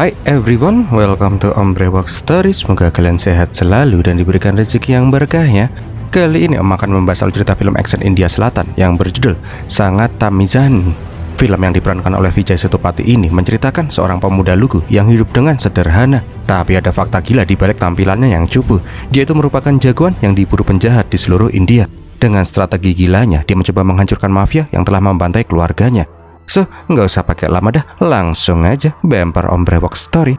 Hai everyone, welcome to Ombrewok Story. Semoga kalian sehat selalu dan diberikan rezeki yang berkah ya. Kali ini Om akan membahas soal cerita film action India Selatan yang berjudul Sangat Tamizan. Film yang diperankan oleh Vijay Sethupathi ini menceritakan seorang pemuda lugu yang hidup dengan sederhana. Tapi ada fakta gila di balik tampilannya yang cupu. Dia itu merupakan jagoan yang diburu penjahat di seluruh India. Dengan strategi gilanya, dia mencoba menghancurkan mafia yang telah membantai keluarganya. So, nggak usah pakai lama dah, langsung aja bumper Ombrewok Story.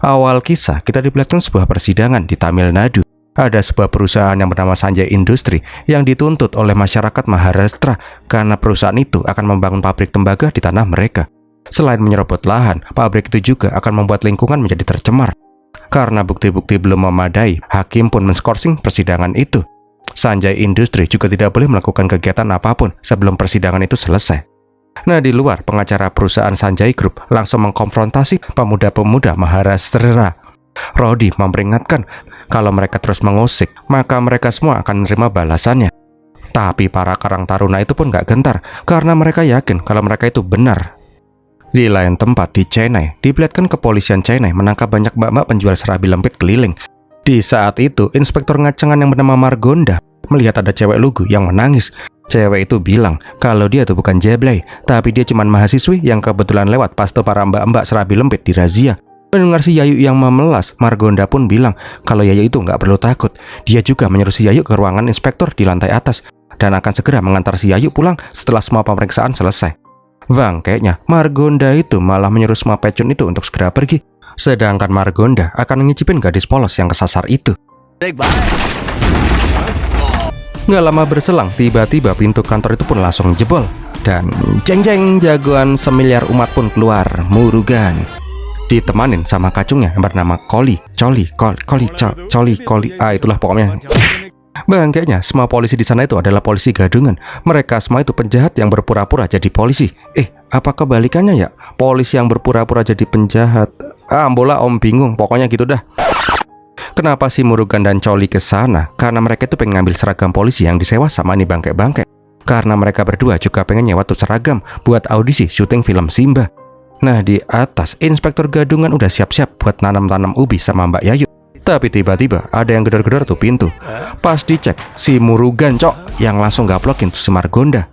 Awal kisah, kita diperlihatkan sebuah persidangan di Tamil Nadu. Ada sebuah perusahaan yang bernama Sanjay Industry yang dituntut oleh masyarakat Maharashtra karena perusahaan itu akan membangun pabrik tembaga di tanah mereka. Selain menyerobot lahan, pabrik itu juga akan membuat lingkungan menjadi tercemar. Karena bukti-bukti belum memadai, hakim pun menskorsing persidangan itu. Sanjay Industry juga tidak boleh melakukan kegiatan apapun sebelum persidangan itu selesai. Nah, di luar, pengacara perusahaan Sanjay Group langsung mengkonfrontasi pemuda-pemuda Maharashtra. Rodi memperingatkan kalau mereka terus mengusik, maka mereka semua akan menerima balasannya. Tapi para karang taruna itu pun gak gentar, karena mereka yakin kalau mereka itu benar. Di lain tempat di Chennai, diperlihatkan kepolisian Chennai menangkap banyak mbak-mbak penjual serabi lempit keliling. Di saat itu, inspektur ngacengan yang bernama Margonda melihat ada cewek lugu yang menangis. Cewek itu bilang kalau dia itu bukan jeblay, tapi dia cuma mahasiswi yang kebetulan lewat pas tuh para mbak-mbak serabi lempit dirazia. Mendengar si Yayu yang memelas, Margonda pun bilang kalau Yayu itu nggak perlu takut. Dia juga menyuruh si Yayu ke ruangan inspektur di lantai atas dan akan segera mengantar si Yayu pulang setelah semua pemeriksaan selesai. Bangkainya, Margonda itu malah menyuruh semua pecun itu untuk segera pergi. Sedangkan Margonda akan ngicipin gadis polos yang kesasar itu. Nggak lama berselang, tiba-tiba pintu kantor itu pun langsung jebol. Dan jeng-jeng, jagoan semiliar umat pun keluar, Murugan. Ditemanin sama kacungnya yang bernama Koli, itulah pokoknya. Bangkainya, semua polisi di sana itu adalah polisi gadungan. Mereka semua itu penjahat yang berpura-pura jadi polisi. Apa kebalikannya ya? Polisi yang berpura-pura jadi penjahat. Ambola Om bingung, pokoknya gitu dah. Kenapa si Murugan dan Coli ke sana? Karena mereka itu pengen ngambil seragam polisi yang disewa sama nih bangkai-bangkai. Karena mereka berdua juga pengen nyewa tuh seragam buat audisi syuting film Simba. Nah, di atas, inspektur gadungan udah siap-siap buat nanam-tanam ubi sama Mbak Yayu. Tapi tiba-tiba ada yang gedor-gedor tuh pintu. Pas dicek, si Murugan yang langsung gaplokin tuh si Margonda.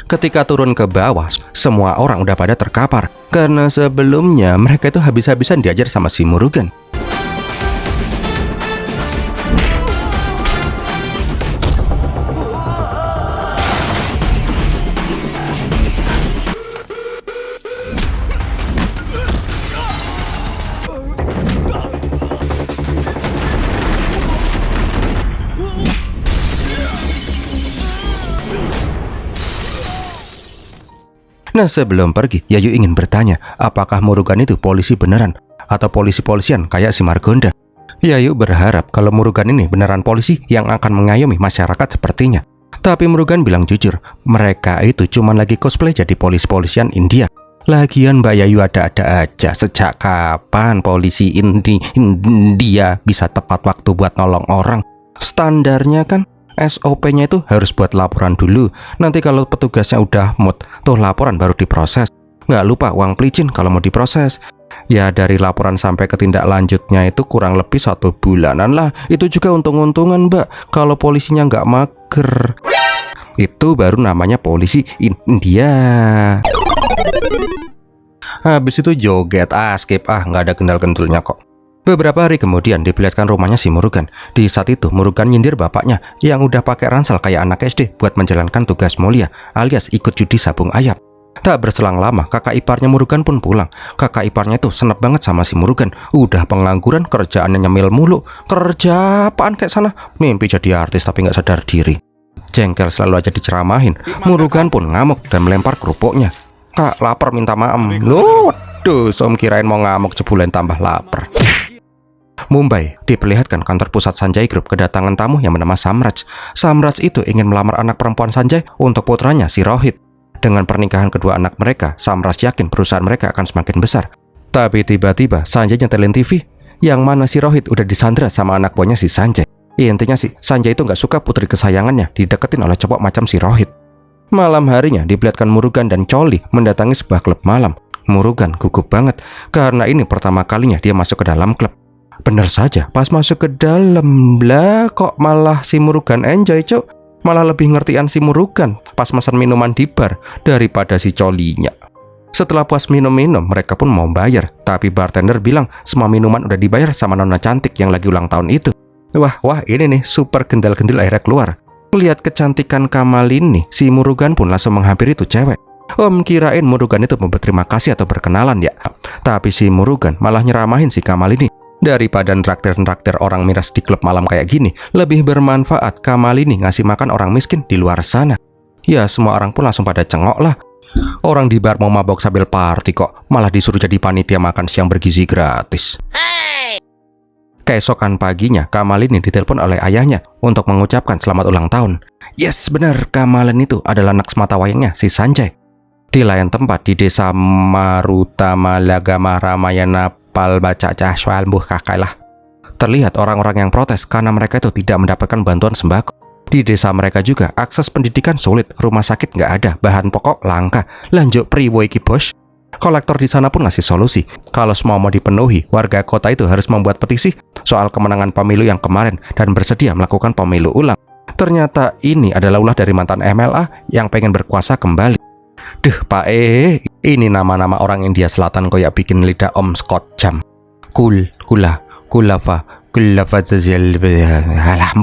Ketika turun ke bawah, semua orang udah pada terkapar. Karena sebelumnya mereka itu habis-habisan diajar sama si Murugan. Nah, sebelum pergi, Yayu ingin bertanya, apakah Murugan itu polisi beneran atau polisi-polisian kayak si Margonda. Yayu berharap kalau Murugan ini beneran polisi yang akan mengayomi masyarakat sepertinya. Tapi Murugan bilang jujur, mereka itu cuma lagi cosplay jadi polisi-polisian India. Lagian Mbak Yayu ada-ada aja, sejak kapan polisi India bisa tepat waktu buat nolong orang? Standarnya kan SOP-nya itu harus buat laporan dulu. Nanti kalau petugasnya udah mood, tuh laporan baru diproses. Nggak lupa uang pelicin kalau mau diproses. Ya dari laporan sampai ke tindak lanjutnya itu kurang lebih 1 bulanan lah. Itu juga untung-untungan Mbak. Kalau polisinya nggak mager, itu baru namanya polisi India. Habis itu joget, skip, nggak ada kendal-kendulnya kok. Beberapa hari kemudian diperlihatkan rumahnya si Murugan. Di saat itu Murugan nyindir bapaknya yang udah pakai ransel kayak anak SD buat menjalankan tugas mulia alias ikut judi sabung ayam. Tak berselang lama kakak iparnya Murugan pun pulang. Kakak iparnya itu senep banget sama si Murugan. Udah pengangguran, kerjaannya nyemil mulu. Kerja apaan kayak sana? Mimpi jadi artis tapi nggak sadar diri. Jengkel selalu aja diceramahin. Murugan pun ngamuk dan melempar kerupuknya. Kak, lapar minta maem. Loh, waduh, Som kirain mau ngamuk jebulan tambah lapar. Mumbai diperlihatkan kantor pusat Sanjay Group kedatangan tamu yang bernama Samraj. Samraj itu ingin melamar anak perempuan Sanjay untuk putranya si Rohit. Dengan pernikahan kedua anak mereka, Samraj yakin perusahaan mereka akan semakin besar. Tapi tiba-tiba Sanjay nyetelin TV, yang mana si Rohit udah disandra sama anak buahnya si Sanjay. Intinya sih, Sanjay itu nggak suka putri kesayangannya dideketin oleh cowok macam si Rohit. Malam harinya diperlihatkan Murugan dan Choli mendatangi sebuah klub malam. Murugan gugup banget karena ini pertama kalinya dia masuk ke dalam klub. Bener saja, pas masuk ke dalam lah kok malah si Murugan enjoy, cok. Malah lebih ngertian si Murugan pas pesan minuman di bar daripada si Cholinya. Setelah puas minum-minum, mereka pun mau bayar, tapi bartender bilang semua minuman udah dibayar sama nona cantik yang lagi ulang tahun itu. Wah, ini nih super gendal-gendil akhirnya keluar. Lihat kecantikan Kamal ini, si Murugan pun langsung menghampiri itu cewek. Kirain Murugan itu mau berterima kasih atau berkenalan ya. Tapi si Murugan malah nyeramahin si Kamal ini. Daripada nraktir-nraktir orang miras di klub malam kayak gini, lebih bermanfaat Kamal ini ngasih makan orang miskin di luar sana. Ya semua orang pun langsung pada cengok lah. Orang di bar mau mabok sambil party kok, malah disuruh jadi panitia makan siang bergizi gratis. Keesokan paginya, Kamal ini ditelepon oleh ayahnya untuk mengucapkan selamat ulang tahun. Yes, benar, Kamalan itu adalah anak semata wayangnya si Sanjay. Di lain tempat di desa Marutama Lagama Ramayana Palbaca Cahswalbuh Kakailah, terlihat orang-orang yang protes karena mereka itu tidak mendapatkan bantuan sembako. Di desa mereka juga akses pendidikan sulit, rumah sakit nggak ada, bahan pokok langka. Lanjut priwo iki bos. Kolektor di sana pun ngasih solusi. Kalau semua mau dipenuhi, warga kota itu harus membuat petisi soal kemenangan pemilu yang kemarin dan bersedia melakukan pemilu ulang. Ternyata ini adalah ulah dari mantan MLA yang pengen berkuasa kembali. Duh Pak ini nama-nama orang India Selatan kayak bikin lidah Om Scott jam. Kulava,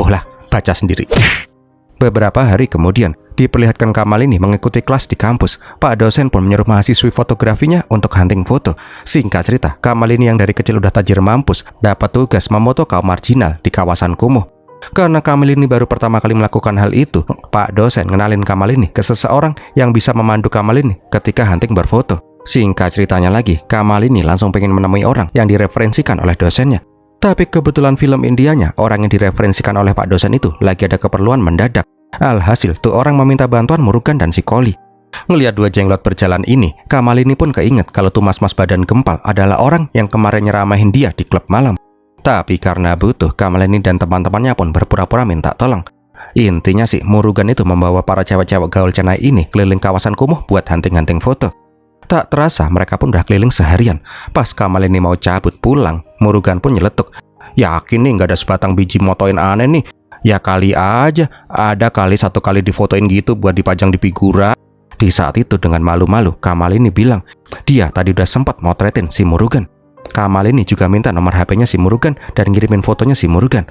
lah, baca sendiri. Beberapa hari kemudian, diperlihatkan Kamal ini mengikuti kelas di kampus. Pak dosen pun menyuruh mahasiswi fotografinya untuk hunting foto. Singkat cerita, Kamal ini yang dari kecil udah tajir mampus, dapat tugas memoto kaum marginal di kawasan kumuh. Karena Kamal ini baru pertama kali melakukan hal itu, Pak dosen ngenalin Kamal ini ke seseorang yang bisa memandu Kamal ini ketika hunting berfoto. Singkat ceritanya lagi, Kamal ini langsung pengen menemui orang yang direferensikan oleh dosennya. Tapi kebetulan film Indianya, orang yang direferensikan oleh Pak dosen itu lagi ada keperluan mendadak. Alhasil, tuh orang meminta bantuan Murugan dan si Choli. Ngelihat dua jenglot berjalan ini, Kamal ini pun keinget kalau tuh mas-mas badan gempal adalah orang yang kemarin nyeramahin dia di klub malam. Tapi karena butuh, Kamal ini dan teman-temannya pun berpura-pura minta tolong. Intinya sih, Murugan itu membawa para cewek-cewek gaul Chennai ini keliling kawasan kumuh buat hunting-hunting foto. Tak terasa mereka pun udah keliling seharian. Pas Kamal ini mau cabut pulang, Murugan pun nyeletuk. Yakin nih nggak ada sebatang biji motoin aneh nih. Ya kali aja, ada kali satu kali difotoin gitu buat dipajang di figura. Di saat itu dengan malu-malu, Kamal ini bilang, dia tadi udah sempat motretin si Murugan. Kamal ini juga minta nomor HP-nya si Murugan dan ngirimin fotonya si Murugan.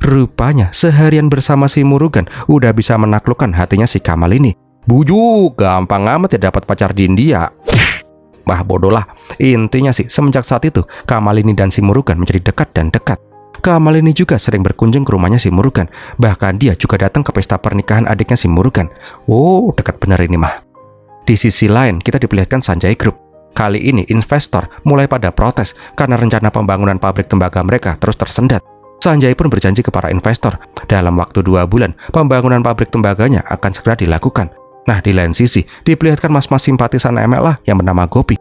Rupanya seharian bersama si Murugan udah bisa menaklukkan hatinya si Kamal ini. Bujuk, gampang amat ya dapat pacar di India. Wah bodoh lah. Intinya sih semenjak saat itu Kamal ini dan si Murugan menjadi dekat dan dekat. Kamal ini juga sering berkunjung ke rumahnya si Murugan. Bahkan dia juga datang ke pesta pernikahan adiknya si Murugan. Oh, dekat benar ini mah. Di sisi lain kita diperlihatkan Sanjay Group. Kali ini investor mulai pada protes karena rencana pembangunan pabrik tembaga mereka terus tersendat. Sanjay pun berjanji ke para investor dalam waktu 2 bulan pembangunan pabrik tembaganya akan segera dilakukan. Nah di lain sisi diperlihatkan mas-mas simpatisan MLA yang bernama Gopi.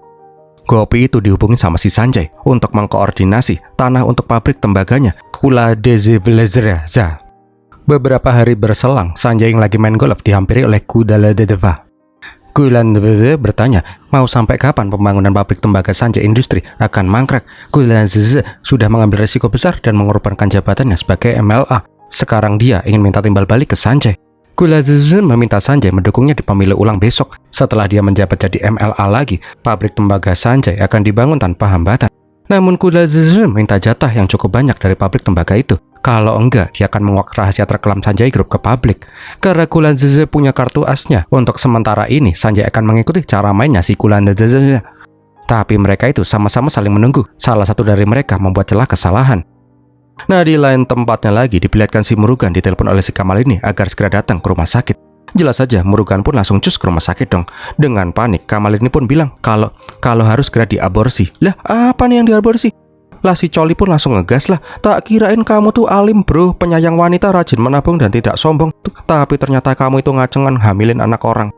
Gopi itu dihubungi sama si Sanjay untuk mengkoordinasi tanah untuk pabrik tembaganya Kula Dezevlezreza. Beberapa hari berselang, Sanjay yang lagi main golf dihampiri oleh Kudala Dedeva. Kulan bertanya, mau sampai kapan pembangunan pabrik tembaga Sanjay Industri akan mangkrak? Kulan sudah mengambil resiko besar dan mengorbankan jabatannya sebagai MLA. Sekarang dia ingin minta timbal balik ke Sanjay. Kulazizm meminta Sanjay mendukungnya di pemilu ulang besok. Setelah dia menjabat jadi MLA lagi, pabrik tembaga Sanjay akan dibangun tanpa hambatan. Namun Kulazizm minta jatah yang cukup banyak dari pabrik tembaga itu. Kalau enggak, dia akan menguak rahasia terkelam Sanjay Group ke publik. Karena Kulazizm punya kartu asnya, untuk sementara ini Sanjay akan mengikuti cara mainnya si Kulazizm. Tapi mereka itu sama-sama saling menunggu. Salah satu dari mereka membuat celah kesalahan. Nah di lain tempatnya lagi diperlihatkan si Murugan ditelepon oleh si Kamal ini agar segera datang ke rumah sakit. Jelas saja Murugan pun langsung cus ke rumah sakit dong. Dengan panik Kamal ini pun bilang kalau harus segera diaborsi. Lah apa nih yang diaborsi? Lah si Coli pun langsung ngegas lah. Tak kirain kamu tuh alim bro, penyayang wanita, rajin menabung dan tidak sombong. Tapi ternyata kamu itu ngacengan hamilin anak orang.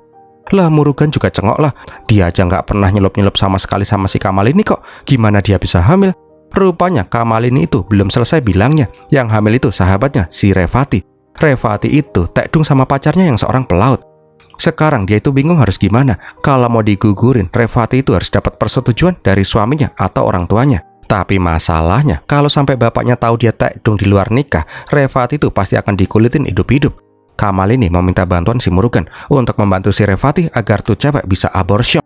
Lah Murugan juga cengok lah. Dia aja nggak pernah nyelup-nyelup sama sekali sama si Kamal ini kok. Gimana dia bisa hamil? Rupanya Kamal ini itu belum selesai bilangnya. Yang hamil itu sahabatnya, si Revati. Revati itu tekdung sama pacarnya yang seorang pelaut. Sekarang dia itu bingung harus gimana. Kalau mau digugurin, Revati itu harus dapat persetujuan dari suaminya atau orang tuanya. Tapi masalahnya, kalau sampai bapaknya tahu dia tekdung di luar nikah, Revati itu pasti akan dikulitin hidup-hidup. Kamal ini meminta bantuan si Murugan untuk membantu si Revati agar tuh cewek bisa aborsi.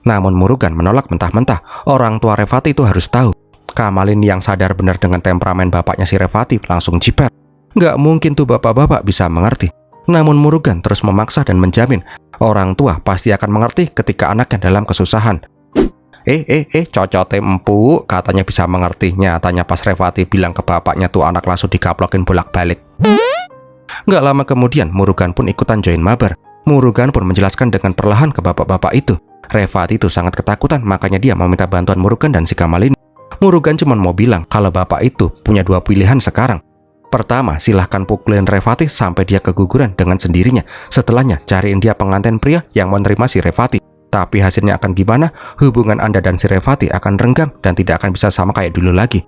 Namun Murugan menolak mentah-mentah. Orang tua Revati itu harus tahu. Kamal ini yang sadar benar dengan temperamen bapaknya si Revati langsung jiper. Nggak mungkin tuh bapak-bapak bisa mengerti. Namun Murugan terus memaksa dan menjamin orang tua pasti akan mengerti ketika anaknya dalam kesusahan. Cocote empu, katanya bisa mengerti. Nyatanya pas Revati bilang ke bapaknya tuh anak langsung dikaplokin bolak-balik. Nggak lama kemudian Murugan pun ikutan join mabar. Murugan pun menjelaskan dengan perlahan ke bapak-bapak itu. Revati itu sangat ketakutan, makanya dia meminta bantuan Murugan dan si Kamal ini. Murugan cuma mau bilang kalau bapak itu punya dua pilihan sekarang. Pertama, silahkan pukulin Revati sampai dia keguguran dengan sendirinya. Setelahnya, cariin dia pengantin pria yang menerima si Revati. Tapi hasilnya akan gimana? Hubungan Anda dan si Revati akan renggang dan tidak akan bisa sama kayak dulu lagi.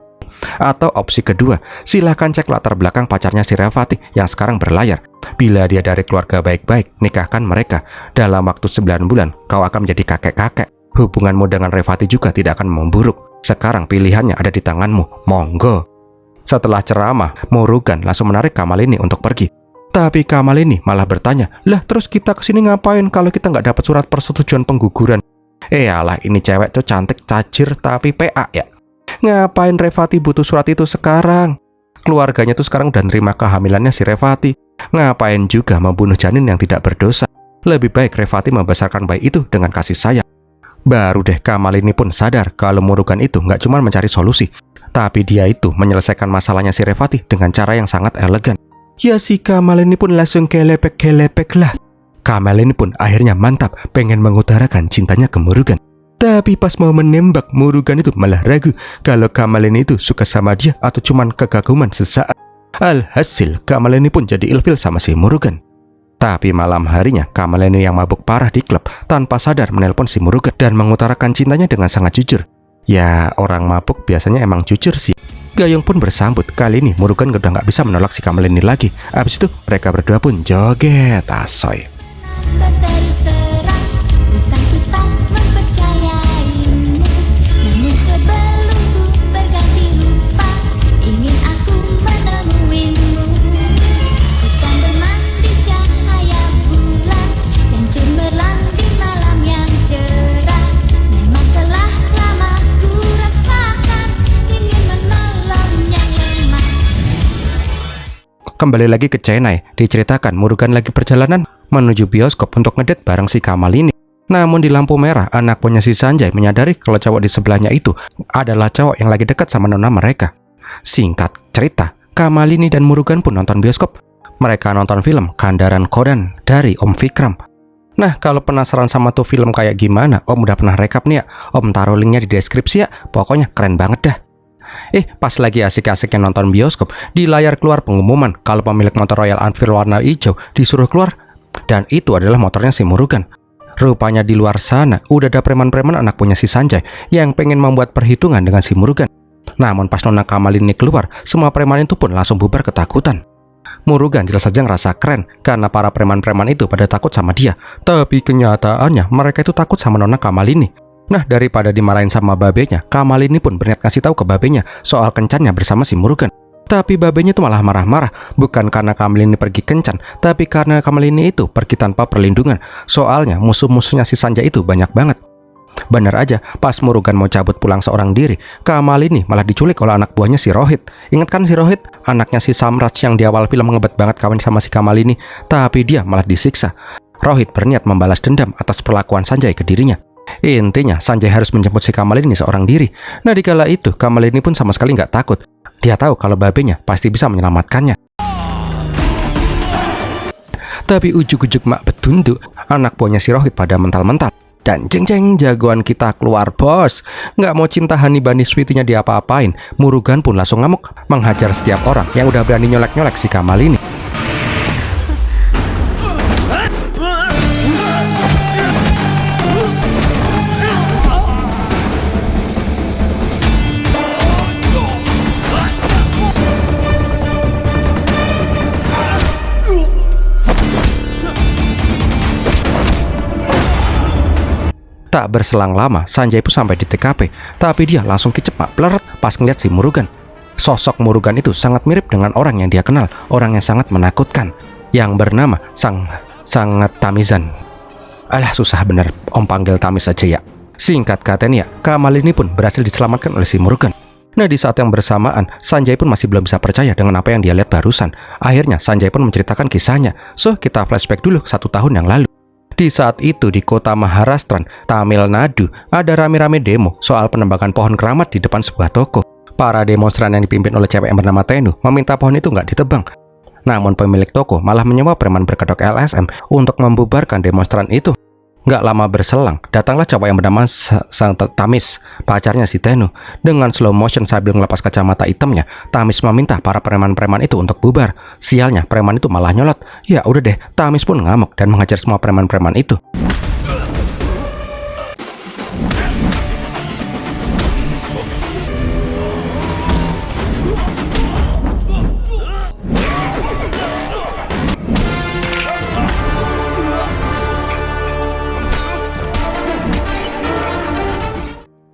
Atau opsi kedua, silahkan cek latar belakang pacarnya si Revati yang sekarang berlayar. Bila dia dari keluarga baik-baik, nikahkan mereka. Dalam waktu 9 bulan, kau akan menjadi kakek-kakek. Hubunganmu dengan Revati juga tidak akan memburuk. Sekarang pilihannya ada di tanganmu, monggo. Setelah ceramah, Murugan langsung menarik Kamal ini untuk pergi. Tapi Kamal ini malah bertanya, lah terus kita kesini ngapain kalau kita nggak dapat surat persetujuan pengguguran? Alah, ini cewek tuh cantik, cacir, tapi PA ya. Ngapain Revati butuh surat itu sekarang? Keluarganya tuh sekarang udah nerima kehamilannya si Revati. Ngapain juga membunuh janin yang tidak berdosa? Lebih baik Revati membesarkan bayi itu dengan kasih sayang. Baru deh Kamal ini pun sadar kalau Murugan itu nggak cuma mencari solusi, tapi dia itu menyelesaikan masalahnya si Revati dengan cara yang sangat elegan. Ya si Kamal ini pun langsung kelepek lah. Kamal ini pun akhirnya mantap pengen mengutarakan cintanya ke Murugan. Tapi pas mau menembak, Murugan itu malah ragu kalau Kamal ini itu suka sama dia atau cuman kekaguman sesaat. Alhasil Kamal ini pun jadi ilfil sama si Murugan. Tapi malam harinya, Kamal ini yang mabuk parah di klub tanpa sadar menelpon si Murugan dan mengutarakan cintanya dengan sangat jujur. Ya, orang mabuk biasanya emang jujur sih. Gayung pun bersambut. Kali ini Murugan udah nggak bisa menolak si Kamal ini lagi. Abis itu mereka berdua pun joget asoy. Kembali lagi ke Chennai, diceritakan Murugan lagi perjalanan menuju bioskop untuk ngedate bareng si Kamal ini. Namun di lampu merah, anak punya si Sanjay menyadari kalau cowok di sebelahnya itu adalah cowok yang lagi dekat sama nona mereka. Singkat cerita, Kamal ini dan Murugan pun nonton bioskop. Mereka nonton film Kandaran Kodan dari Om Vikram. Nah, kalau penasaran sama tuh film kayak gimana, Om udah pernah rekap nih ya. Om taruh linknya di deskripsi ya, pokoknya keren banget dah. Pas lagi asik-asiknya nonton bioskop, di layar keluar pengumuman kalau pemilik motor Royal Enfield warna hijau disuruh keluar. Dan itu adalah motornya si Murugan. Rupanya di luar sana udah ada preman-preman anak punya si Sanjay yang pengen membuat perhitungan dengan si Murugan. Namun pas nona Kamal ini keluar, semua preman itu pun langsung bubar ketakutan. Murugan jelas saja ngerasa keren karena para preman-preman itu pada takut sama dia. Tapi kenyataannya mereka itu takut sama nona Kamal ini. Nah, daripada dimarahin sama babenya, Kamal ini pun berniat kasih tahu ke babenya soal kencannya bersama si Murugan. Tapi babenya itu malah marah-marah, bukan karena Kamal ini pergi kencan, tapi karena Kamal ini itu pergi tanpa perlindungan. Soalnya musuh-musuhnya si Sanjay itu banyak banget. Bener aja, pas Murugan mau cabut pulang seorang diri, Kamal ini malah diculik oleh anak buahnya si Rohit. Ingat kan si Rohit? Anaknya si Samraj yang di awal film ngebet banget kawin sama si Kamal ini. Tapi dia malah disiksa. Rohit berniat membalas dendam atas perlakuan Sanjay ke dirinya. Intinya Sanjay harus menjemput si Kamal ini seorang diri. Nah, di kala itu Kamal ini pun sama sekali nggak takut. Dia tahu kalau babenya pasti bisa menyelamatkannya. Tapi ujuk-ujuk mak betunduk, anak buahnya si Rohit pada mental-mental. Dan jeng-jeng, jagoan kita keluar, bos. Nggak mau cinta Hani Bani Sweetie-nya diapa-apain, Murugan pun langsung ngamuk, menghajar setiap orang yang udah berani nyolek-nyolek si Kamal ini. Tak berselang lama, Sanjay pun sampai di TKP, tapi dia langsung kecepak pleret pas ngeliat si Murugan. Sosok Murugan itu sangat mirip dengan orang yang dia kenal, orang yang sangat menakutkan, yang bernama sangat Tamizan. Alah, susah bener om panggil Tamiz aja ya. Singkat katanya, Kamal ini pun berhasil diselamatkan oleh si Murugan. Nah, di saat yang bersamaan, Sanjay pun masih belum bisa percaya dengan apa yang dia lihat barusan. Akhirnya, Sanjay pun menceritakan kisahnya. So, kita flashback dulu 1 tahun yang lalu. Di saat itu di kota Maharashtra, Tamil Nadu, ada rame-rame demo soal penembakan pohon keramat di depan sebuah toko. Para demonstran yang dipimpin oleh cewek yang bernama Tenu meminta pohon itu nggak ditebang. Namun pemilik toko malah menyewa preman berkedok LSM untuk membubarkan demonstran itu. Nggak lama berselang, datanglah cowok yang bernama Sang Tamiz, pacarnya si Tenu. Dengan slow motion sambil ngelepas kacamata hitamnya, Tamiz meminta para preman-preman itu untuk bubar. Sialnya, preman itu malah nyolot. Ya udah deh, Tamiz pun ngamuk dan menghajar semua preman-preman itu.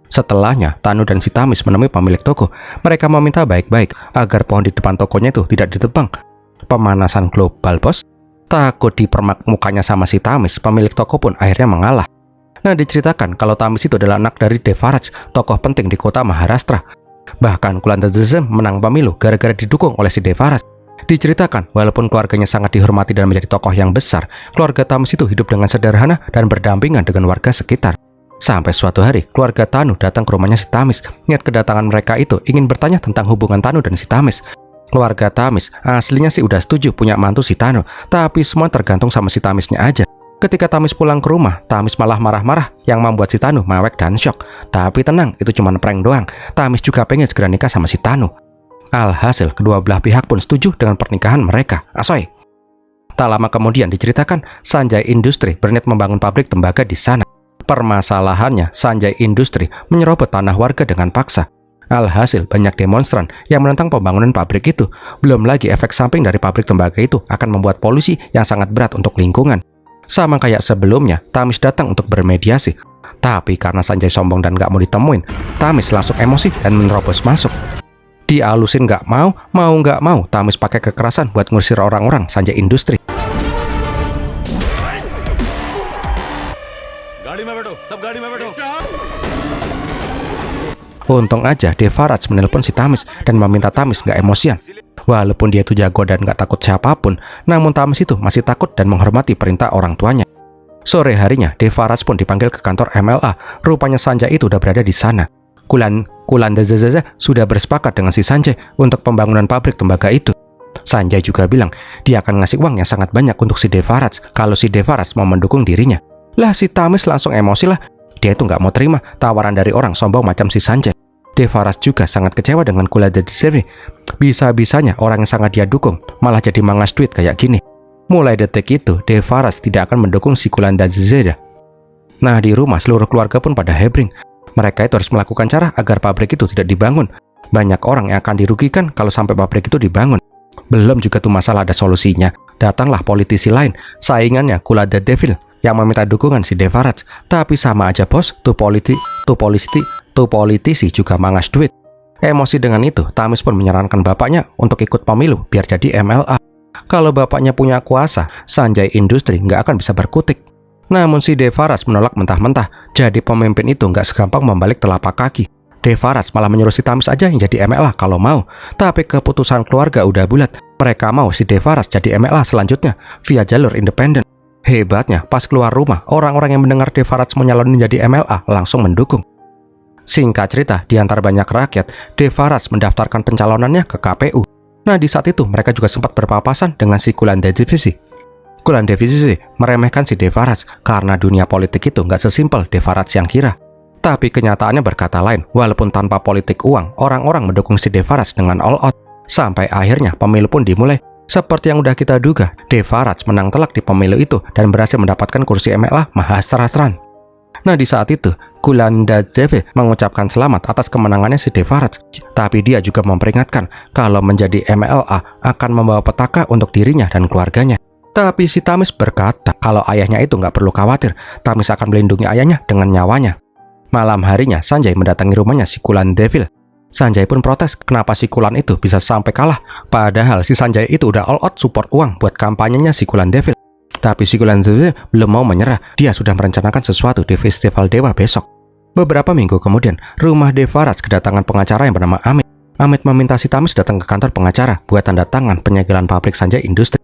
Setelahnya, Tanu dan si Tamiz menemui pemilik toko. Mereka meminta baik-baik agar pohon di depan tokonya itu tidak ditebang. Pemanasan global, bos. Takut dipermak mukanya sama si Tamiz, pemilik toko pun akhirnya mengalah. Nah, diceritakan kalau Tamiz itu adalah anak dari Devaraj, tokoh penting di kota Maharashtra. Bahkan Kulantazem menang pemilu gara-gara didukung oleh si Devaraj. Diceritakan, walaupun keluarganya sangat dihormati dan menjadi tokoh yang besar, keluarga Tamiz itu hidup dengan sederhana dan berdampingan dengan warga sekitar. Sampai suatu hari, keluarga Tanu datang ke rumahnya si Tamiz. Niat kedatangan mereka itu ingin bertanya tentang hubungan Tanu dan si Tamiz. Keluarga Tamiz aslinya sih udah setuju punya mantu si Tanu, tapi semua tergantung sama si Tamiznya aja. Ketika Tamiz pulang ke rumah, Tamiz malah marah-marah yang membuat si Tanu mewek dan syok. Tapi tenang, itu cuma prank doang. Tamiz juga pengen segera nikah sama si Tanu. Alhasil, kedua belah pihak pun setuju dengan pernikahan mereka. Asoy. Tak lama kemudian diceritakan, Sanjay Industri berniat membangun pabrik tembaga di sana. Permasalahannya, Sanjay Industri menyerobot tanah warga dengan paksa. Alhasil, banyak demonstran yang menentang pembangunan pabrik itu. Belum lagi efek samping dari pabrik tembaga itu akan membuat polusi yang sangat berat untuk lingkungan. Sama kayak sebelumnya, Tamiz datang untuk bermediasi. Tapi karena Sanjay sombong dan gak mau ditemuin, Tamiz langsung emosi dan menerobos masuk. Dialusin gak mau gak mau, Tamiz pakai kekerasan buat ngusir orang-orang Sanjay Industri. Untung aja Devaraj menelpon si Tamiz dan meminta Tamiz gak emosian. Walaupun dia itu jago dan gak takut siapapun, namun Tamiz itu masih takut dan menghormati perintah orang tuanya. Sore harinya, Devaraj pun dipanggil ke kantor MLA. Rupanya Sanjay itu udah berada di sana. Kulandazaza sudah bersepakat dengan si Sanjay untuk pembangunan pabrik tembaga itu. Sanjay juga bilang dia akan ngasih uang yang sangat banyak untuk si Devaraj kalau si Devaraj mau mendukung dirinya. Lah, si Tamiz langsung emosi lah. Dia itu nggak mau terima tawaran dari orang sombong macam si Sanjay. Devaraj juga sangat kecewa dengan Kulantazem. Bisa-bisanya orang yang sangat dia dukung malah jadi mangas duit kayak gini. Mulai detik itu, Devaraj tidak akan mendukung si Kulantazem. Nah, di rumah seluruh keluarga pun pada hebring. Mereka itu harus melakukan cara agar pabrik itu tidak dibangun. Banyak orang yang akan dirugikan kalau sampai pabrik itu dibangun. Belum juga tuh masalah ada solusinya. Datanglah politisi lain, saingannya Kulantazem, yang meminta dukungan si Devaraj. Tapi sama aja bos, tuh politisi juga mangas duit. Emosi dengan itu, Tamiz pun menyarankan bapaknya untuk ikut pemilu biar jadi MLA. Kalau bapaknya punya kuasa, Sanjay Industri nggak akan bisa berkutik. Namun si Devaraj menolak mentah-mentah. Jadi pemimpin itu nggak segampang membalik telapak kaki. Devaraj malah menyuruh si Tamiz aja yang jadi MLA kalau mau. Tapi keputusan keluarga udah bulat. Mereka mau si Devaraj jadi MLA selanjutnya via jalur independen. Hebatnya, pas keluar rumah, orang-orang yang mendengar Devaraj menyalonin jadi MLA langsung mendukung. Singkat cerita, di antara banyak rakyat, Devaraj mendaftarkan pencalonannya ke KPU. Nah, di saat itu mereka juga sempat berpapasan dengan si Kulantazem. Kulandevi sih meremehkan si Devaraj karena dunia politik itu nggak sesimpel Devaraj yang kira. Tapi kenyataannya berkata lain, walaupun tanpa politik uang, orang-orang mendukung si Devaraj dengan all out. Sampai akhirnya pemilu pun dimulai. Seperti yang udah kita duga, Devaraj menang telak di pemilu itu dan berhasil mendapatkan kursi MLA Mahasrastran. Nah di saat itu, Kulandevi mengucapkan selamat atas kemenangannya si Devaraj. Tapi dia juga memperingatkan kalau menjadi MLA akan membawa petaka untuk dirinya dan keluarganya. Tapi si Tamis berkata kalau ayahnya itu nggak perlu khawatir, Tamis akan melindungi ayahnya dengan nyawanya. Malam harinya, Sanjay mendatangi rumahnya si Kulandevi. Sanjay pun protes kenapa si Kulan itu bisa sampai kalah. Padahal si Sanjay itu udah all out support uang buat kampanyenya si Kulandevi. Tapi si Kulandevi belum mau menyerah. Dia sudah merencanakan sesuatu di festival Dewa besok. Beberapa minggu kemudian, rumah Devaraj kedatangan pengacara yang bernama Amit. Amit meminta si Tamis datang ke kantor pengacara buat tanda tangan penyegelan pabrik Sanjay Industri.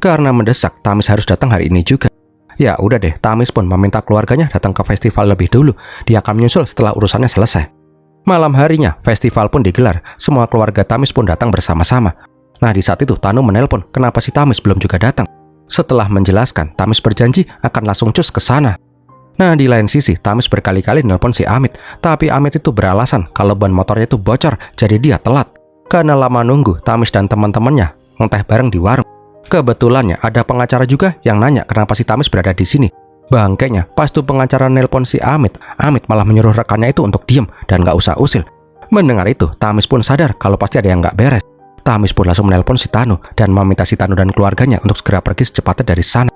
Karena mendesak, Tamis harus datang hari ini juga. Ya udah deh, Tamis pun meminta keluarganya datang ke festival lebih dulu. Dia akan menyusul setelah urusannya selesai. Malam harinya, festival pun digelar. Semua keluarga Tamis pun datang bersama-sama. Nah di saat itu, Tanu menelpon kenapa si Tamis belum juga datang. Setelah menjelaskan, Tamis berjanji akan langsung cus ke sana. Nah di lain sisi, Tamis berkali-kali nelpon si Amit. Tapi Amit itu beralasan kalau ban motornya itu bocor, jadi dia telat. Karena lama nunggu, Tamis dan teman-temannya ngeteh bareng di warung. Kebetulannya ada pengacara juga yang nanya kenapa si Tamis berada di sini. Bangkainya, pas tuh pengacara nelpon si Amit, Amit malah menyuruh rekannya itu untuk diem dan gak usah usil. Mendengar itu, Tamis pun sadar kalau pasti ada yang gak beres. Tamis pun langsung menelpon si Tanu dan meminta si Tanu dan keluarganya untuk segera pergi secepatnya dari sana.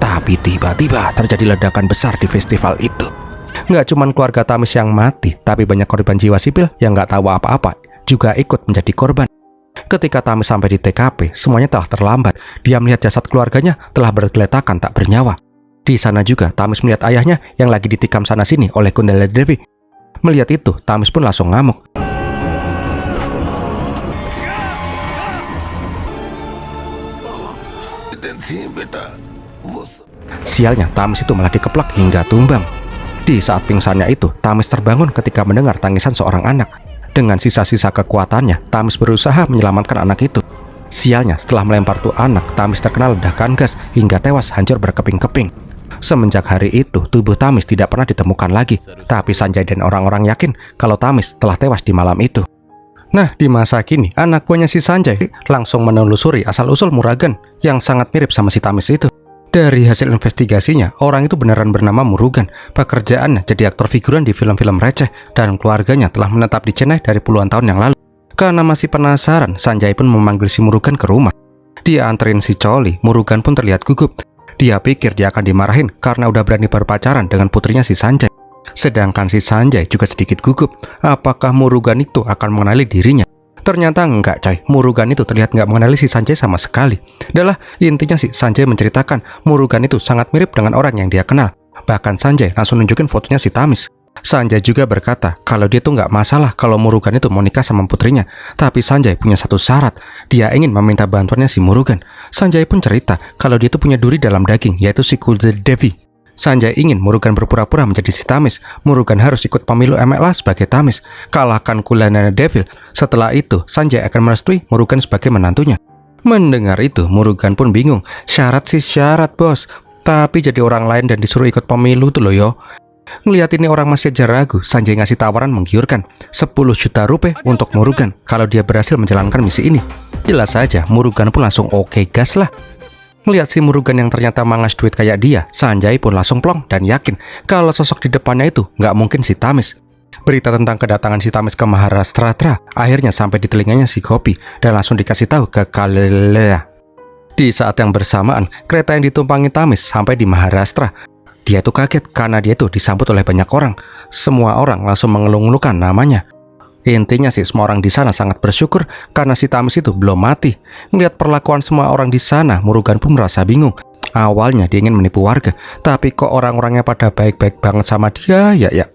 Tapi tiba-tiba terjadi ledakan besar di festival itu. Nggak cuma keluarga Tamis yang mati, tapi banyak korban jiwa sipil yang nggak tahu apa-apa juga ikut menjadi korban. Ketika Tamis sampai di TKP, semuanya telah terlambat. Dia melihat jasad keluarganya telah bergeletakan tak bernyawa. Di sana juga Tamis melihat ayahnya yang lagi ditikam sana-sini oleh Kulandevi. Melihat itu, Tamis pun langsung ngamuk. Sialnya, Tamis itu malah dikeplak hingga tumbang. Di saat pingsannya itu, Tamis terbangun ketika mendengar tangisan seorang anak. Dengan sisa-sisa kekuatannya, Tamis berusaha menyelamatkan anak itu. Sialnya, setelah melempar tuh anak, Tamis terkena ledakan gas hingga tewas hancur berkeping-keping. Semenjak hari itu, tubuh Tamis tidak pernah ditemukan lagi. Tapi Sanjay dan orang-orang yakin kalau Tamis telah tewas di malam itu. Nah, di masa kini, anak buahnya si Sanjay langsung menelusuri asal-usul Murugan yang sangat mirip sama si Tamis itu. Dari hasil investigasinya, orang itu beneran bernama Murugan. Pekerjaannya jadi aktor figuran di film-film receh dan keluarganya telah menetap di Chennai dari puluhan tahun yang lalu. Karena masih penasaran, Sanjay pun memanggil si Murugan ke rumah. Dia anterin si Choli, Murugan pun terlihat gugup. Dia pikir dia akan dimarahin karena udah berani berpacaran dengan putrinya si Sanjay. Sedangkan si Sanjay juga sedikit gugup. Apakah Murugan itu akan mengenali dirinya? Ternyata enggak coy, Murugan itu terlihat nggak mengenali si Sanjay sama sekali. Adalah intinya si Sanjay menceritakan Murugan itu sangat mirip dengan orang yang dia kenal. Bahkan Sanjay langsung nunjukin fotonya si Tamis. Sanjay juga berkata kalau dia tuh nggak masalah kalau Murugan itu mau nikah sama putrinya. Tapi Sanjay punya satu syarat, dia ingin meminta bantuannya si Murugan. Sanjay pun cerita kalau dia tuh punya duri dalam daging, yaitu si Kulandevi. Sanjay ingin Murugan berpura-pura menjadi si Tamis. Murugan harus ikut pemilu MLA sebagai Tamis. Kalahkan Kulandevi. Setelah itu, Sanjay akan merestui Murugan sebagai menantunya. Mendengar itu, Murugan pun bingung. Syarat sih syarat, bos. Tapi jadi orang lain dan disuruh ikut pemilu tuh loh yo. Ngeliat ini orang masih aja ragu, Sanjay ngasih tawaran menggiurkan 10 juta rupiah untuk Murugan kalau dia berhasil menjalankan misi ini. Jelas saja, Murugan pun langsung oke gas lah. Melihat si Murugan yang ternyata mangas duit kayak dia, Sanjay pun langsung plong dan yakin kalau sosok di depannya itu nggak mungkin si Tamis. Berita tentang kedatangan si Tamis ke Maharashtra akhirnya sampai di telinganya si Gopi dan langsung dikasih tahu ke Kalalea. Di saat yang bersamaan, kereta yang ditumpangi Tamis sampai di Maharashtra. Dia tuh kaget karena dia tuh disambut oleh banyak orang. Semua orang langsung mengeluh-ngeluhkan namanya. Intinya sih semua orang di sana sangat bersyukur karena si Tamis itu belum mati. Melihat perlakuan semua orang di sana, Murugan pun merasa bingung. Awalnya dia ingin menipu warga, tapi kok orang-orangnya pada baik-baik banget sama dia ya.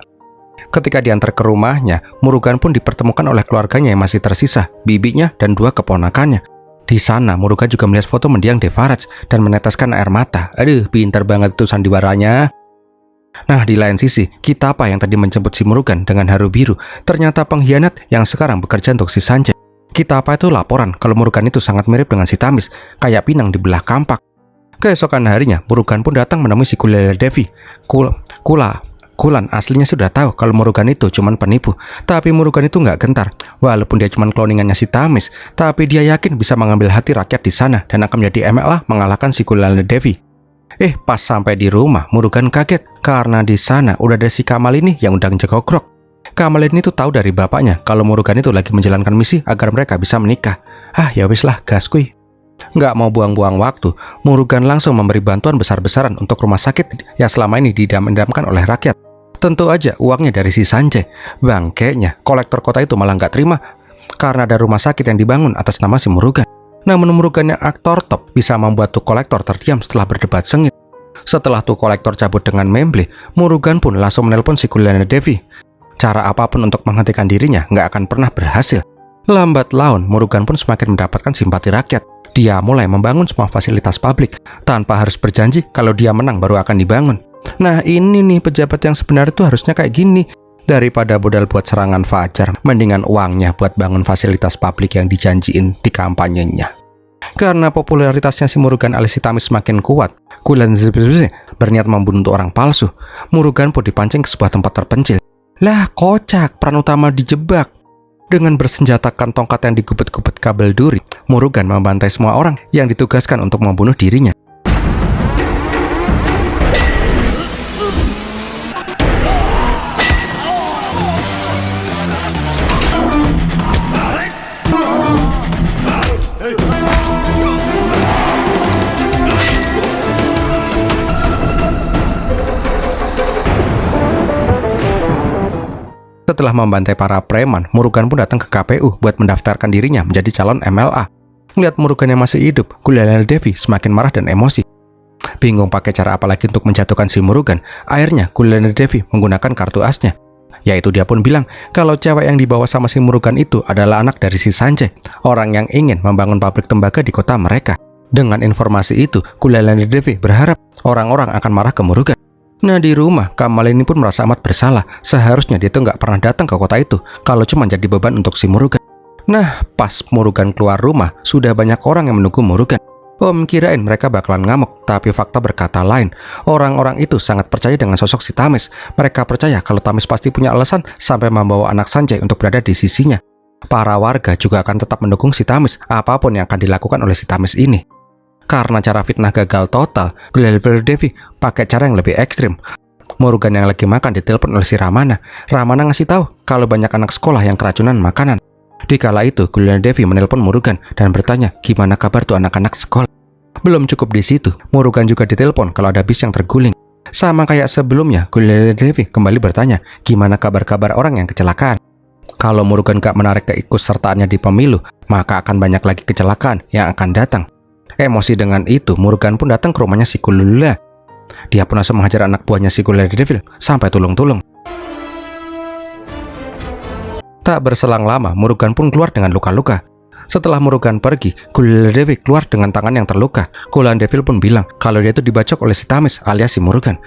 Ketika diantar ke rumahnya, Murugan pun dipertemukan oleh keluarganya yang masih tersisa, bibinya dan 2 keponakannya. Di sana, Murugan juga melihat foto mendiang Devaraj dan meneteskan air mata. Aduh, pintar banget tuh sandiwaranya. Nah, di lain sisi, Kitapa yang tadi menjemput si Murugan dengan haru biru ternyata pengkhianat yang sekarang bekerja untuk si Sanjay. Kita itu laporan kalau Murugan itu sangat mirip dengan si Tamis, kayak pinang dibelah kampak. Keesokan harinya, Murugan pun datang menemui si Kulala Devi. Kulan aslinya sudah tahu kalau Murugan itu cuma penipu, tapi Murugan itu nggak gentar. Walaupun dia cuma cloningannya si Tamis, tapi dia yakin bisa mengambil hati rakyat di sana dan akan menjadi MLA mengalahkan si Kulala Devi. Pas sampai di rumah, Murugan kaget karena di sana udah ada si Kamal ini yang undang jegogrok. Kamal ini tuh tahu dari bapaknya kalau Murugan itu lagi menjalankan misi agar mereka bisa menikah. Ya wis lah, gas kuy. Nggak mau buang-buang waktu, Murugan langsung memberi bantuan besar-besaran untuk rumah sakit yang selama ini didam-damkan oleh rakyat. Tentu aja uangnya dari si Sanjay. Bangkainya, kolektor kota itu malah nggak terima karena ada rumah sakit yang dibangun atas nama si Murugan. Namun Murugan yang aktor top bisa membuat tuh kolektor terdiam setelah berdebat sengit. Setelah tuh kolektor cabut dengan Memble, Murugan pun langsung menelpon si Kulala Devi. Cara apapun untuk menghentikan dirinya nggak akan pernah berhasil. Lambat laun, Murugan pun semakin mendapatkan simpati rakyat. Dia mulai membangun semua fasilitas publik tanpa harus berjanji kalau dia menang baru akan dibangun. Nah ini nih pejabat yang sebenarnya tuh harusnya kayak gini. Daripada modal buat serangan fajar, mendingan uangnya buat bangun fasilitas publik yang dijanjiin di kampanyenya. Karena popularitasnya si Murugan alias si Tamis semakin kuat, Kulan berniat membunuh orang palsu. Murugan pun dipancing ke sebuah tempat terpencil. Lah kocak, peran utama dijebak. Dengan bersenjatakan tongkat yang digubet-gubet kabel duri, Murugan membantai semua orang yang ditugaskan untuk membunuh dirinya. Setelah membantai para preman, Murugan pun datang ke KPU buat mendaftarkan dirinya menjadi calon MLA. Melihat Murugan yang masih hidup, Kulala Devi semakin marah dan emosi. Bingung pakai cara apa lagi untuk menjatuhkan si Murugan, akhirnya Kulala Devi menggunakan kartu asnya. Yaitu dia pun bilang kalau cewek yang dibawa sama si Murugan itu adalah anak dari si Sanjay, orang yang ingin membangun pabrik tembaga di kota mereka. Dengan informasi itu, Kulala Devi berharap orang-orang akan marah ke Murugan. Nah di rumah, Kamal ini pun merasa amat bersalah. Seharusnya dia tuh nggak pernah datang ke kota itu kalau cuma jadi beban untuk si Murugan. Nah pas Murugan keluar rumah, sudah banyak orang yang menunggu Murugan. Kirain mereka bakalan ngamuk, tapi fakta berkata lain. Orang-orang itu sangat percaya dengan sosok si Tamis. Mereka percaya kalau Tamis pasti punya alasan sampai membawa anak Sanjay untuk berada di sisinya. Para warga juga akan tetap mendukung si Tamis, apapun yang akan dilakukan oleh si Tamis ini. Karena cara fitnah gagal total, Kulala Devi pakai cara yang lebih ekstrim. Murugan yang lagi makan ditelepon oleh si Ramana. Ramana ngasih tahu kalau banyak anak sekolah yang keracunan makanan. Dikala itu, Kulala Devi menelpon Murugan dan bertanya gimana kabar tuh anak-anak sekolah. Belum cukup di situ, Murugan juga ditelepon kalau ada bis yang terguling. Sama kayak sebelumnya, Kulala Devi kembali bertanya gimana kabar-kabar orang yang kecelakaan. Kalau Murugan gak menarik keikutsertaannya di pemilu, maka akan banyak lagi kecelakaan yang akan datang. Emosi dengan itu, Murugan pun datang ke rumahnya si Kulala. Dia pun langsung menghajar anak buahnya si Kulala Devi sampai tulung-tulung. Tak berselang lama, Murugan pun keluar dengan luka-luka. Setelah Murugan pergi, Kulala Devi keluar dengan tangan yang terluka. Kulala Devi pun bilang kalau dia itu dibacok oleh si Tamis alias si Murugan.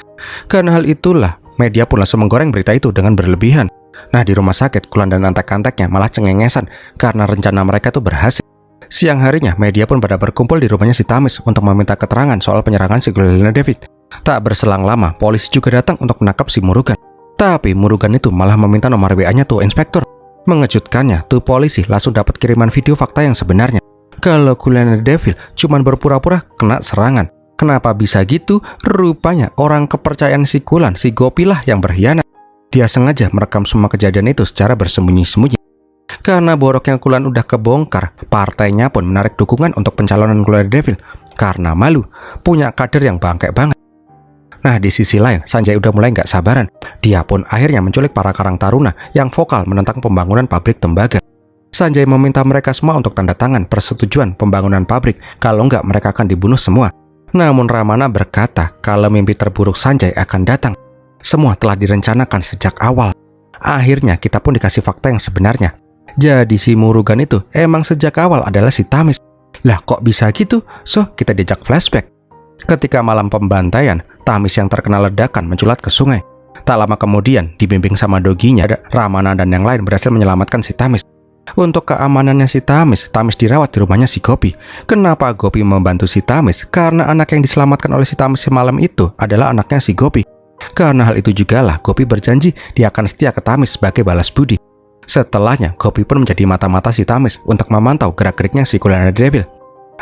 Karena hal itulah, media pun langsung menggoreng berita itu dengan berlebihan. Nah di rumah sakit, Kulan dan antek-anteknya malah cengengesan karena rencana mereka itu berhasil. Siang harinya, media pun pada berkumpul di rumahnya si Tamis untuk meminta keterangan soal penyerangan si Kulala Devi. Tak berselang lama, polisi juga datang untuk menangkap si Murugan. Tapi Murugan itu malah meminta nomor WA-nya tuh inspektur. Mengejutkannya, tuh polisi langsung dapat kiriman video fakta yang sebenarnya. Kalau Kulala Devi cuma berpura-pura kena serangan. Kenapa bisa gitu? Rupanya orang kepercayaan si Kulan, si Gopilah yang berkhianat. Dia sengaja merekam semua kejadian itu secara bersembunyi-sembunyi. Karena boroknya Kulan udah kebongkar, partainya pun menarik dukungan untuk pencalonan Kulala Devi. Karena malu, punya kader yang bangke banget. Nah di sisi lain, Sanjay udah mulai nggak sabaran. Dia pun akhirnya menculik para karang taruna yang vokal menentang pembangunan pabrik tembaga. Sanjay meminta mereka semua untuk tanda tangan persetujuan pembangunan pabrik, kalau nggak mereka akan dibunuh semua. Namun Ramana berkata kalau mimpi terburuk Sanjay akan datang. Semua telah direncanakan sejak awal. Akhirnya kita pun dikasih fakta yang sebenarnya. Jadi si Murugan itu emang sejak awal adalah si Tamis. Lah kok bisa gitu? So kita diajak flashback. Ketika malam pembantaian, Tamis yang terkena ledakan menculat ke sungai. Tak lama kemudian, dibimbing sama doginya, Ramana dan yang lain berhasil menyelamatkan si Tamis. Untuk keamanannya si Tamis, Tamis dirawat di rumahnya si Gopi. Kenapa Gopi membantu si Tamis? Karena anak yang diselamatkan oleh si Tamis semalam itu adalah anaknya si Gopi. Karena hal itu jugalah Gopi berjanji dia akan setia ke Tamis sebagai balas budi. Setelahnya, Gopi pun menjadi mata-mata si Tamis untuk memantau gerak-geriknya si Kuliner Devil.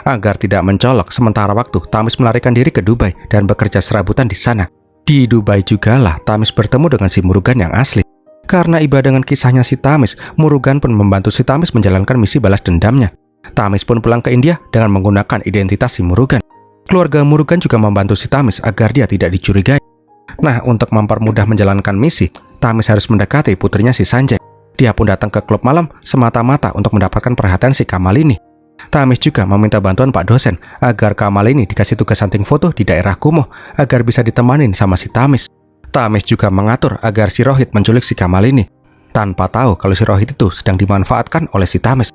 Agar tidak mencolok, sementara waktu Tamis melarikan diri ke Dubai dan bekerja serabutan di sana. Di Dubai jugalah Tamis bertemu dengan si Murugan yang asli. Karena iba dengan kisahnya si Tamis, Murugan pun membantu si Tamis menjalankan misi balas dendamnya. Tamis pun pulang ke India dengan menggunakan identitas si Murugan. Keluarga Murugan juga membantu si Tamis agar dia tidak dicurigai. Nah, untuk mempermudah menjalankan misi, Tamis harus mendekati putrinya si Sanjay. Dia pun datang ke klub malam semata-mata untuk mendapatkan perhatian si Kamal ini. Tamis juga meminta bantuan Pak dosen agar Kamal ini dikasih tugas hunting foto di daerah kumuh agar bisa ditemanin sama si Tamis. Tamis juga mengatur agar si Rohit menculik si Kamal ini, tanpa tahu kalau si Rohit itu sedang dimanfaatkan oleh si Tamis.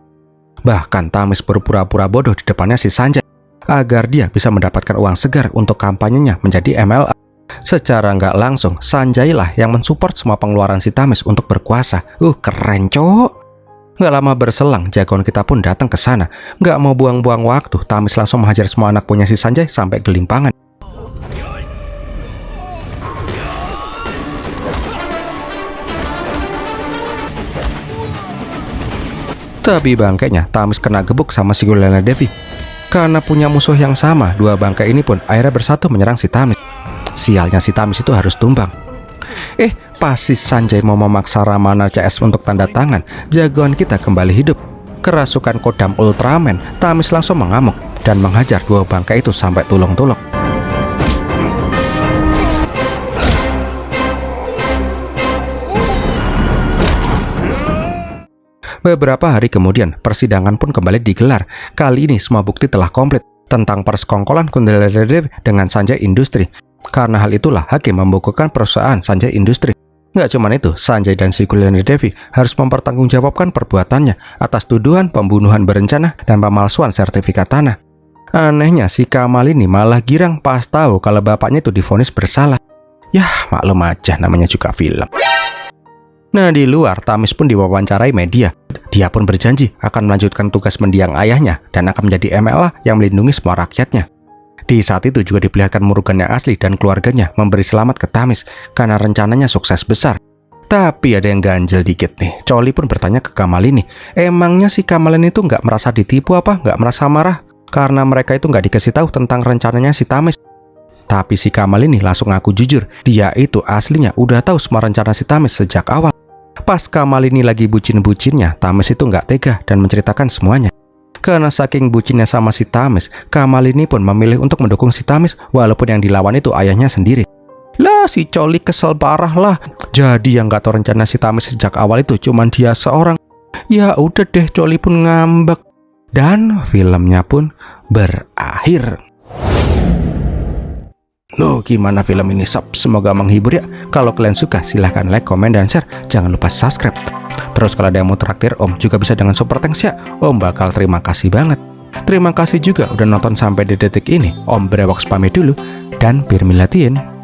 Bahkan Tamis berpura-pura bodoh di depannya si Sanjay, agar dia bisa mendapatkan uang segar untuk kampanyenya menjadi MLA. Secara nggak langsung, Sanjay lah yang mensupport semua pengeluaran si Tamis untuk berkuasa. Keren cok. Nggak lama berselang, jagoan kita pun datang ke sana. Nggak mau buang-buang waktu, Tamis langsung menghajar semua anak punya si Sanjay sampai gelimpangan. Tapi bangkainya Tamis kena gebuk sama si Kuliner Devi. Karena punya musuh yang sama, dua bangkai ini pun akhirnya bersatu menyerang si Tamis. Sialnya si Tamis itu harus tumbang. Pas si Sanjay mau memaksa Ramana CS untuk tanda tangan, jagoan kita kembali hidup. Kerasukan kodam Ultraman, Tamis langsung mengamuk dan menghajar dua bangkai itu sampai tulung-tulung. Beberapa hari kemudian, persidangan pun kembali digelar. Kali ini semua bukti telah komplit tentang persekongkolan Kuliner Devil dengan Sanjay Industri. Karena hal itulah hakim membukukan perusahaan Sanjay Industri. Nggak cuma itu, Sanjay dan si Kuliner Devi harus mempertanggungjawabkan perbuatannya atas tuduhan pembunuhan berencana dan pemalsuan sertifikat tanah. Anehnya si Kamal ini malah girang pas tahu kalau bapaknya itu divonis bersalah. Yah, maklum aja, namanya juga film. Nah, di luar, Tamis pun diwawancarai media. Dia pun berjanji akan melanjutkan tugas mendiang ayahnya dan akan menjadi MLA yang melindungi semua rakyatnya. Di saat itu juga diperlihatkan Murugan yang asli dan keluarganya memberi selamat ke Tamis karena rencananya sukses besar. Tapi ada yang ganjel dikit nih. Coli pun bertanya ke Kamal ini, emangnya si Kamal ini tuh nggak merasa ditipu apa? Nggak merasa marah? Karena mereka itu nggak dikasih tahu tentang rencananya si Tamis. Tapi si Kamal ini langsung ngaku jujur, dia itu aslinya udah tahu semua rencana si Tamis sejak awal. Pas Kamal ini lagi bucin-bucinnya, Tamis itu nggak tega dan menceritakan semuanya. Karena saking bucinnya sama si Tamis, Kamal ini pun memilih untuk mendukung si Tamis walaupun yang dilawan itu ayahnya sendiri. Lah, si Coli kesel parah lah. Jadi yang nggak tahu rencana si Tamis sejak awal itu cuman dia seorang. Ya udah deh, Coli pun ngambek. Dan filmnya pun berakhir. Loh, gimana film ini sob? Semoga menghibur ya. Kalau kalian suka silahkan like, komen, dan share. Jangan lupa subscribe. Terus kalau ada yang mau traktir Om juga bisa dengan super thanks ya. Om bakal terima kasih banget. Terima kasih juga udah nonton sampai di detik ini. Om Brewoks pamit dulu dan Birmilatiin.